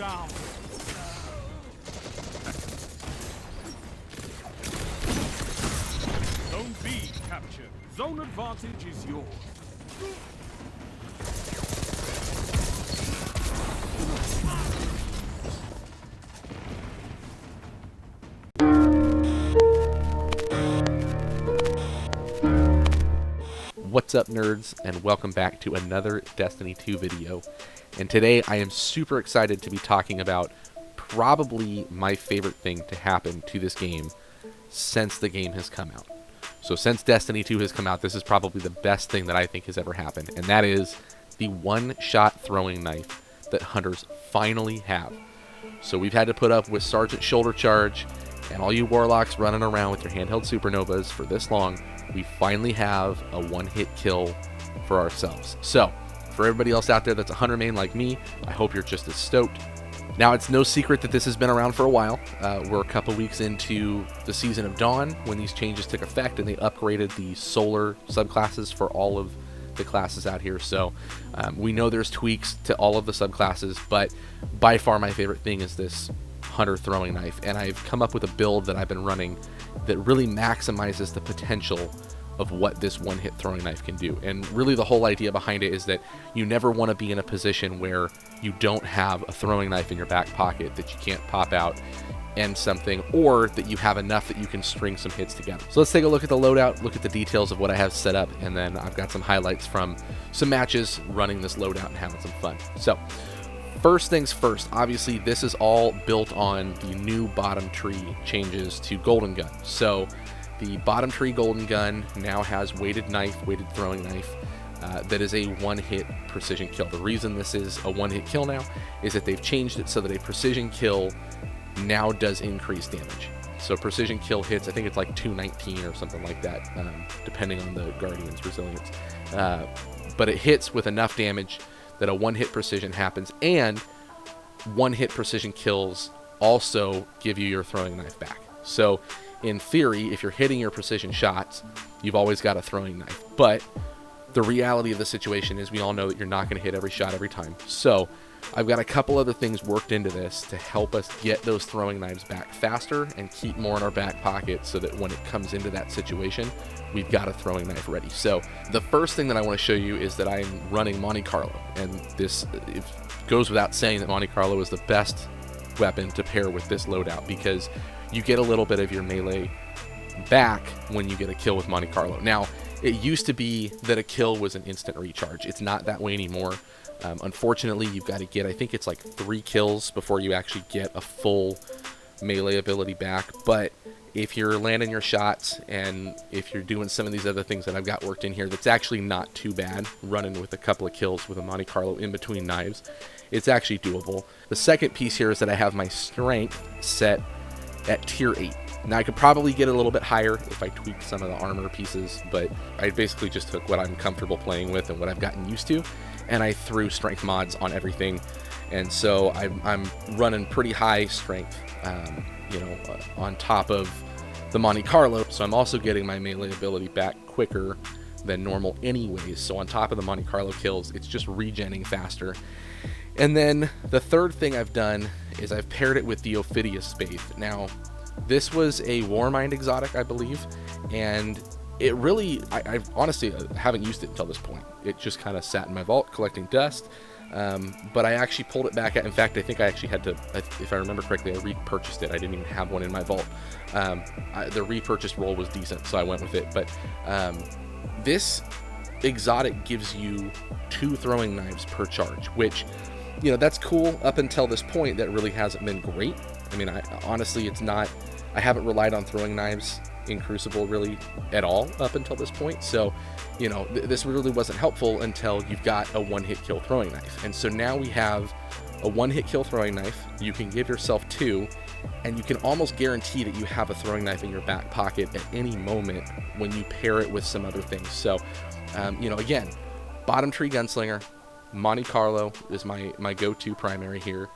down. Zone B captured. Zone advantage is yours. What's up, nerds, and welcome back to another Destiny 2 video. And today I am super excited to be talking about probably my favorite thing to happen to this game since the game has come out. So since Destiny 2 has come out, this is probably the best thing that I think has ever happened, and that is the one-shot throwing knife that hunters finally have. So we've had to put up with Sergeant Shoulder Charge and all you warlocks running around with your handheld supernovas for this long. We finally have a one-hit kill for ourselves. So, for everybody else out there that's a hunter main like me, I hope you're just as stoked. Now, it's no secret that this has been around for a while. We're a couple weeks into the Season of Dawn when these changes took effect and they upgraded the solar subclasses for all of the classes out here. So, we know there's tweaks to all of the subclasses, but by far my favorite thing is this hunter throwing knife, and I've come up with a build that I've been running that really maximizes the potential of what this one-hit throwing knife can do. And really the whole idea behind it is that you never want to be in a position where you don't have a throwing knife in your back pocket that you can't pop out and something, or that you have enough that you can string some hits together. So let's take a look at the loadout, look at the details of what I have set up, and then I've got some highlights from some matches running this loadout and having some fun. So first things first, obviously this is all built on the new bottom tree changes to Golden Gun. So the bottom tree Golden Gun now has weighted throwing knife that is a one-hit precision kill. The reason this is a one-hit kill now is that they've changed it so that a precision kill now does increase damage. So precision kill hits, I think it's like 219 or something like that, depending on the Guardian's resilience. But it hits with enough damage that a one-hit precision happens, and one-hit precision kills also give you your throwing knife back. So in theory, if you're hitting your precision shots, you've always got a throwing knife. But the reality of the situation is we all know that you're not going to hit every shot every time. So I've got a couple other things worked into this to help us get those throwing knives back faster and keep more in our back pocket so that when it comes into that situation, we've got a throwing knife ready. So the first thing that I want to show you is that I'm running Monte Carlo, and this it goes without saying that Monte Carlo is the best weapon to pair with this loadout because you get a little bit of your melee back when you get a kill with Monte Carlo. Now, it used to be that a kill was an instant recharge. It's not that way anymore. Unfortunately, you've got to get, I think it's like 3 kills before you actually get a full melee ability back. But if you're landing your shots and if you're doing some of these other things that I've got worked in here, that's actually not too bad, running with a couple of kills with a Monte Carlo in between knives. It's actually doable. The second piece here is that I have my strength set at tier 8. Now, I could probably get a little bit higher if I tweaked some of the armor pieces, but I basically just took what I'm comfortable playing with and what I've gotten used to, and I threw strength mods on everything. And so I'm running pretty high strength, on top of the Monte Carlo. So I'm also getting my melee ability back quicker than normal anyways. So on top of the Monte Carlo kills, it's just regenning faster. And then the third thing I've done is I've paired it with the Ophidius Spathe. Now, this was a Warmind exotic, I believe, and it really, I honestly haven't used it until this point. It just kind of sat in my vault collecting dust, but I actually pulled it back out. In fact, I think I actually had to, if I remember correctly, I repurchased it. I didn't even have one in my vault. The repurchase roll was decent, so I went with it. But this exotic gives you 2 throwing knives per charge, which, that's cool up until this point. That really hasn't been great. I mean, honestly, it's not, I haven't relied on throwing knives in Crucible really at all up until this point. So, this really wasn't helpful until you've got a one-hit kill throwing knife. And so now we have a one-hit kill throwing knife. You can give yourself 2, and you can almost guarantee that you have a throwing knife in your back pocket at any moment when you pair it with some other things. So, again, bottom tree Gunslinger, Monte Carlo is my go-to primary here.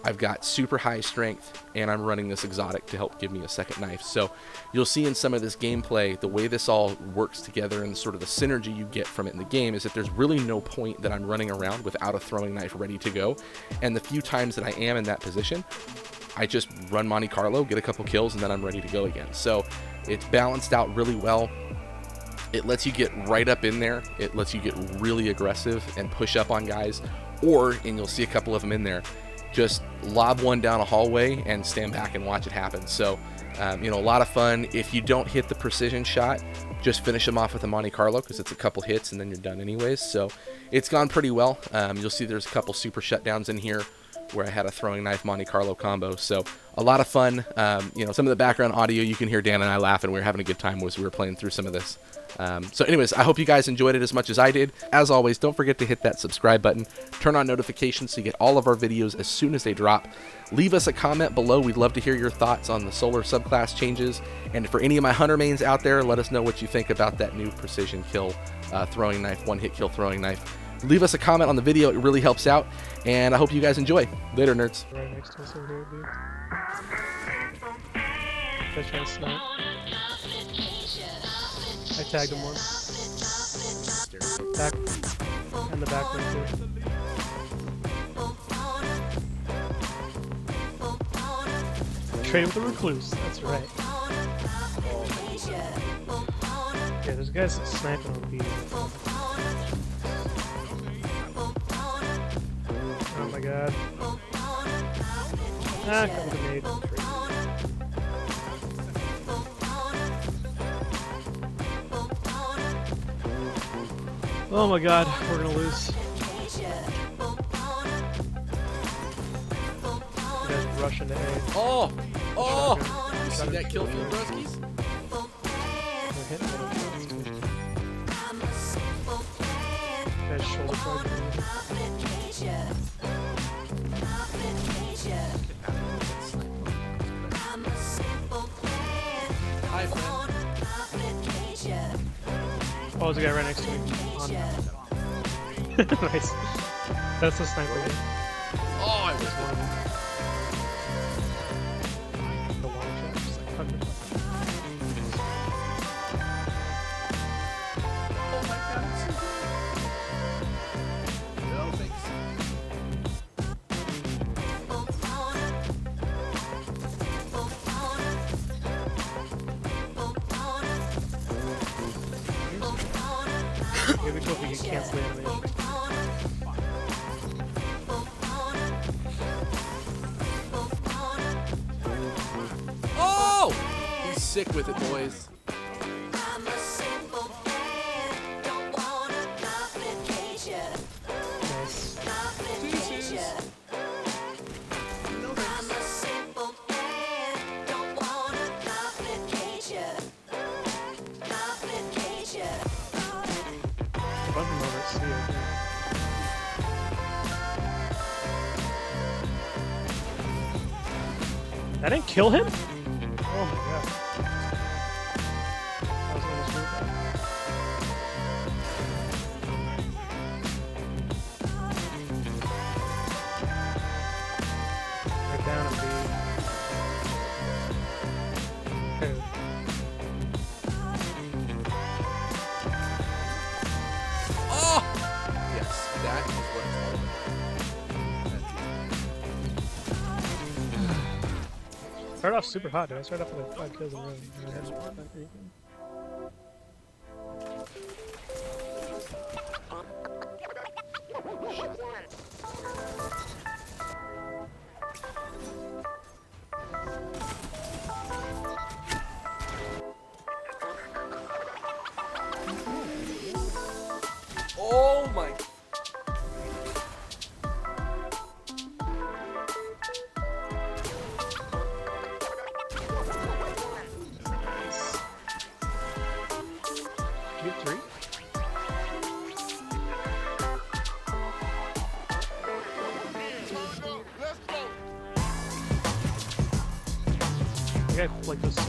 I've got super high strength, and I'm running this exotic to help give me a second knife. So you'll see in some of this gameplay, the way this all works together and sort of the synergy you get from it in the game is that there's really no point that I'm running around without a throwing knife ready to go. And the few times that I am in that position, I just run Monte Carlo, get a couple kills, and then I'm ready to go again. So it's balanced out really well. It lets you get right up in there. It lets you get really aggressive and push up on guys. Or, and you'll see a couple of them in there, just lob one down a hallway and stand back and watch it happen. So, you know, a lot of fun. If you don't hit the precision shot, just finish them off with a Monte Carlo because it's a couple hits and then you're done anyways. So it's gone pretty well. You'll see there's a couple super shutdowns in here where I had a throwing knife Monte Carlo combo. So a lot of fun. You know, some of the background audio, you can hear Dan and I laughing. We were having a good time as we were playing through some of this. So anyways, I hope you guys enjoyed it as much as I did. As always, don't forget to hit that subscribe button, turn on notifications so you get all of our videos as soon as they drop. Leave us a comment below. We'd love to hear your thoughts on the solar subclass changes. And for any of my hunter mains out there, let us know what you think about that new precision kill throwing knife, one-hit kill throwing knife. Leave us a comment on the video. It really helps out. And I hope you guys enjoy. Later, nerds. Right next to us over here, dude. They're trying to snipe. I tagged him once. Back. And the back one too. Trade with the recluse, that's right. Yeah, there's guys sniping on B. Oh my god. Ah, got with a nade. Oh my god, we're gonna lose. You guys rush into A. Oh! Oh! Shotgun. You see Shotgun. that kill feed, broskies? We're hitting one of them. Guys shoulder charge. Hi, friend. Oh, there's a guy right next to me. On. Nice. That's the sniper. Dude. Oh, I missed one. The long shot, just like fucking. Oh my god, it's so good. No, thanks. Here we go if we can cancel the animation. Oh! He's sick with it, boys. Nice. No Bump him over at C, I think. That didn't kill him? Oh my god. That was almost really bad. They're down at B. Okay. Oh! Yes, that is what it's all about. Started off super hot, dude. I started off with like 5 kills in a row. Oh my. Did you get 3? Let's go. The guy like this so